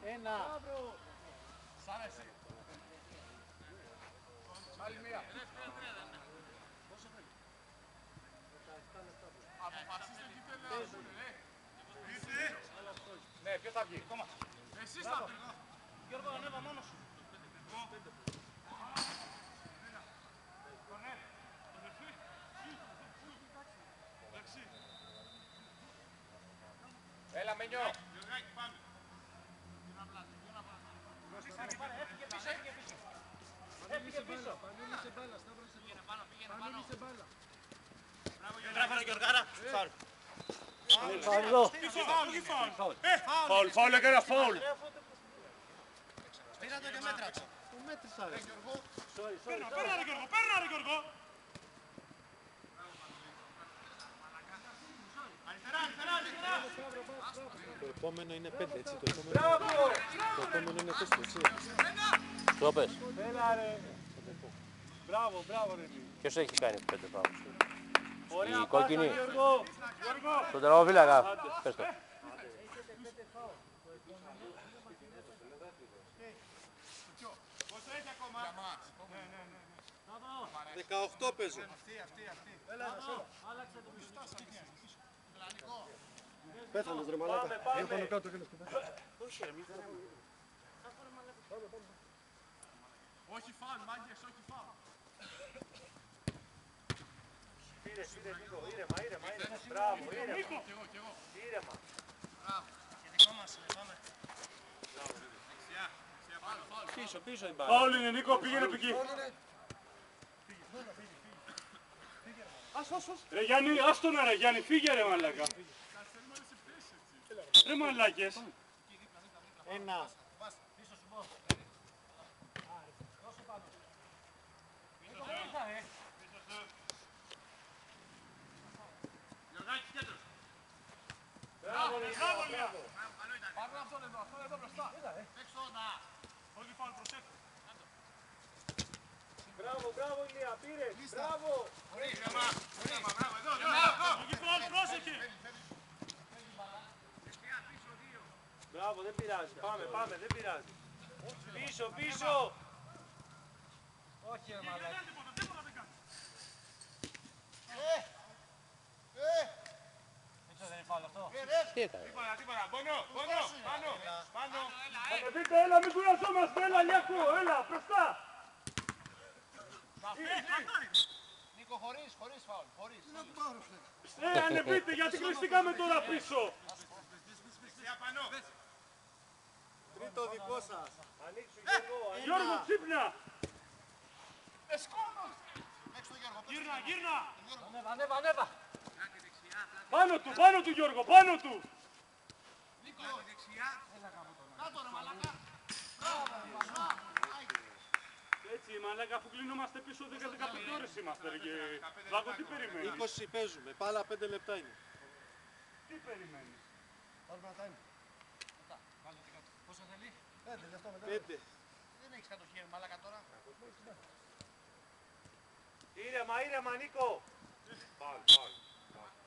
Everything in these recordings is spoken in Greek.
Ένα. Σ' άρεσε. Άλλη μία. Αποφασίστε τι θέλετε να πούνε, ναι, ποιος θα βγει. Εσείς θα βγει. Γιώργο, ανέβα μόνος σου. Έλα, Μενιό. Γιωργάκη, πάμε. Έφυγε πίσω, έφυγε πίσω. Έφυγε πίσω. Πανούλησε μπάλα, σταύρωσε. Πανούλησε μπάλα. Μπράβο ρε Γιωργάρα. Φάουλ. Φάουλ, φάουλ έκανα, φάουλ. Πήρα το και μέτραξα. Το μέτρησα ρε. Παίρνα ρε Γιώργο, παίρνα ρε Γιώργο. Αριστερά, αριστερά, αριστερά. Το επόμενο είναι 5, έτσι. Το επόμενο είναι 4, έτσι. Το πες. Έλα ρε. Μπράβο, μπράβο ρε. Ποιος έχει κάνει 5 φάουλς? Ωραία, Η κόκκινη. Γιώργο. Στον τερματοφύλακα. Πες το. Πόσο έχει ακόμα? 18 παίζω. Πέθανες ρε μαλάκα. Είναι πάνω κάτω και Όχι φάουλ, μάγκες, όχι φάουλ. Ήρεμα. Μπράβο, ήρεμα. Νίκο. Κι εγώ. Ήρεμα. Και δικό μας είναι, πάμε. Πίσω την μπάλα. Φάουλ είναι, Νίκο, πήγαινε επ' εκεί. Ρε Γιάννη, άστο να ρε Γιάννη, φύγε ρε μαλάκα. Ρε μαλάκες. Ένα. Γιωργάκη, κέντρος. Μπράβο, Λία. Πάρε αυτόν εδώ μπροστά. Έξω, να. Όχι φάουλ, προσέχτε. Μπράβο, Ηλία, πήρες. Μπράβο. Μπράβο, εδώ. Όχι φάουλ, πρόσεχε. Μπράβο, δεν πειράζει. Πάμε, δεν πειράζει. Πίσω. Όχι, ρε μαλάκα. Δεν τίποτα, τίποτα δεν κάνει. Δεν είναι φάουλ αυτό. Τι έκανε? Τίποτα. Πάνω. Ανεβείτε, έλα, μην κουραζόμαστε. Έλα, Λιάκο, έλα, μπροστά. Νίκο, χωρίς φάουλ, χωρίς. Ανεβείτε, γιατί κλειστήκαμε τώρα πίσω. Τρίτο δικό σας. Ανοίξου, Γιώργο. Γιώργο, ξύπνα. Γύρνα. Ανέβα. Πάνω του Γιώργο, πάνω του. Έτσι, μαλάκα, αφού κλείνομαστε πίσω 10-15 ώρες είμαστε ρε και... Βάγο, τι περιμένεις? 20 παίζουμε. Πάλα 5 λεπτά είναι. Τι περιμένεις? Πάρουμε ένα time. Πόσο θέλει? 5. Δεν έχεις κατοχή, μαλάκα τώρα. Ήρεμα, Νίκο.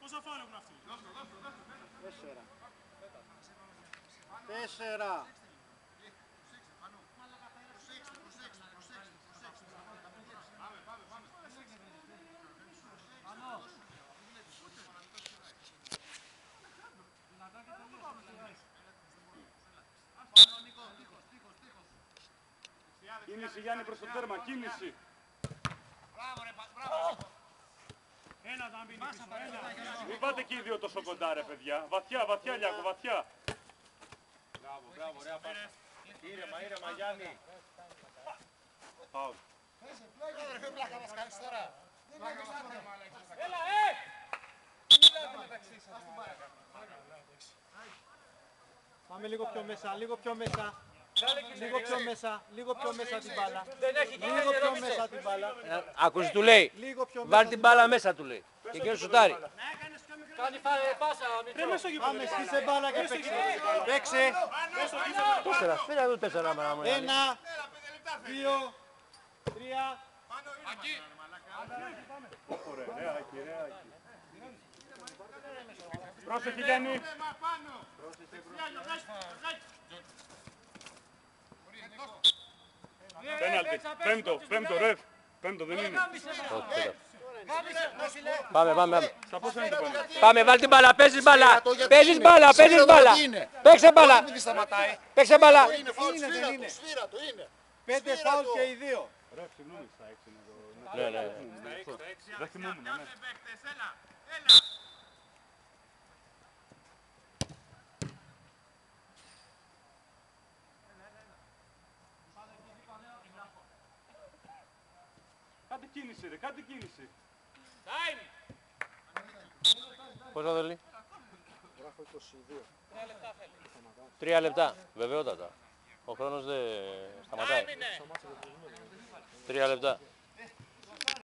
Πόσα φάουλ έχουν αυτοί? 4. Κίνηση Γιάννη προς το τέρμα, κίνηση. Μπράβο. Ένα να μπει πίσω, ένα. Μην πάτε και οι δύο τόσο κοντά ρε παιδιά. Βαθιά Λιάκο, βαθιά. Μπράβο, ωραία πάσα. Ήρεμα, Γιάννη. Φάουλ. Ρε πλάκα μας κάνεις τώρα. Έλα, Πάμε λίγο πιο μέσα, λίγο πιο μέσα την μπάλα. Δεν έχει Λίγο πιο μέσα την μπάλα. Άκουσε του λέει. Λίγο πιο Βάλ μέσα. την μπάλα μέσα του λέει. Και εκείνος σουτάρει. Κάνει πάσα, Μητρό. Πάμε στη μπάλα και παίξε. Παίξε. 4, φέρε εδώ 4 μάνα μου. 1, 2, 3. Ωραία, ρε Άκη. Πρόσεχε Γιάννη. Πέναλτι. Πέμπτο ρεφ. Πέμπτο δεν είναι. Πάμε. Στα πόσα είναι το πέναλτι. Πάμε, βάλ την μπάλα, παίζεις μπάλα. γιατί Παίζεις είναι. μπάλα, παίζεις Σφύρα το μπάλα. γιατί είναι. Παίξε μπάλα. Μην τη σταματάει. Παίξε μπάλα. Το είναι φάουλ, σφύρα του, είναι. 5 Σφύρα φάουλ το. και οι δύο. Ρε, συγγνώμη, στα 6 είναι το... Ναι. Δεν θυμόμουν, ναι. Κάντε κίνηση ρε, κάντε κίνηση. Πόσο θέλει? Γράφω 22. 3 λεπτά. Βεβαιότατα. Ο χρόνος δεν σταματάει. 3 λεπτά.